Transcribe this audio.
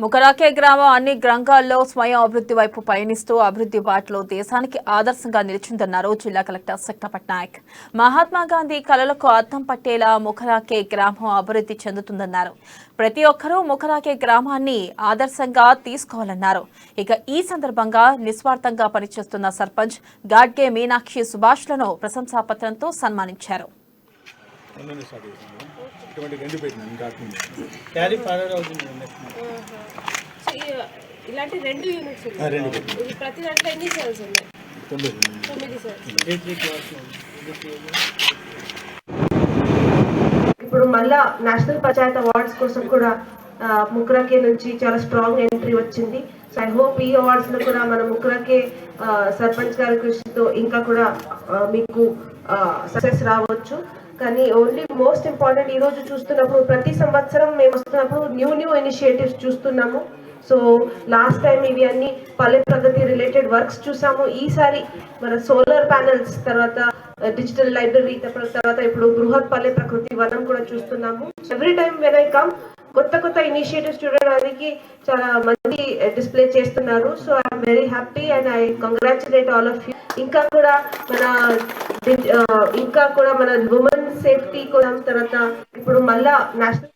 ముకరాకే గ్రామం అన్ని రంగాల్లో స్వయం అభివృద్ధి వైపు పయనిస్తూ అభివృద్ధి బాటలో దేశానికి ఆదర్శంగా నిలిచిందన్నారు జిల్లా కలెక్టర్ శక్త పట్నాయక్. మహాత్మా గాంధీ కలలకు అద్దం పట్టేలా ముకరాకే గ్రామం అభివృద్ధి చెందుతుందన్నారు. ప్రతి ఒక్కరూ ముకరాకే గ్రామాన్ని ఆదర్శంగా తీసుకోవాలన్నారు. ఇక ఈ సందర్భంగా నిస్వార్థంగా పనిచేస్తున్న సర్పంచ్ గాడ్గే మీనాక్షి సుభాష్లను ప్రశంసాపత్రంతో సన్మానించారు. ఇలాంటి 2 యూనిట్స్ ఉన్నాయి. ప్రతి దాంట్లో ఎన్ని సెల్స్ ఉన్నాయి? 9 సెల్స్. ఇప్పుడు మళ్ళా నేషనల్ పంచాయత్ అవార్డ్స్ కోసం కూడా ముకరాకే నుంచి చాలా స్ట్రాంగ్ ఎంట్రీ వచ్చింది. సో ఐ హోప్ ఈ అవార్డ్స్ లో కూడా మన ముకరాకే సర్పంచ్ గారి కృషితో ఇంకా కూడా మీకు సక్సెస్ రావచ్చు. కానీ ఓన్లీ మోస్ట్ ఇంపార్టెంట్ ఈ రోజు చూస్తున్నప్పుడు ప్రతి సంవత్సరం మేము వస్తున్నప్పుడు న్యూ ఇనిషియేటివ్స్ చూస్తున్నాము. సో లాస్ట్ టైం ఇవి అన్ని పల్లె ప్రగతి రిలేటెడ్ వర్క్స్ చూసాము. ఈసారి మన సోలార్ ప్యానెల్స్ తర్వాత డిజిటల్ లైబ్రరీ తర్వాత ఇప్పుడు బృహత్ పల్లె ప్రకృతి వనం కూడా చూస్తున్నాము. Every time when I come కొత్త ఇనిషియేటివ్స్ చూడడానికి చాలా మంది డిస్ప్లే చేస్తున్నారు. So I'm very happy and I congratulate all of you. ఇంకా కూడా మన ఉమెన్ సేఫ్టీ కోసం తర్వాత ఇప్పుడు మళ్ళా నేషనల్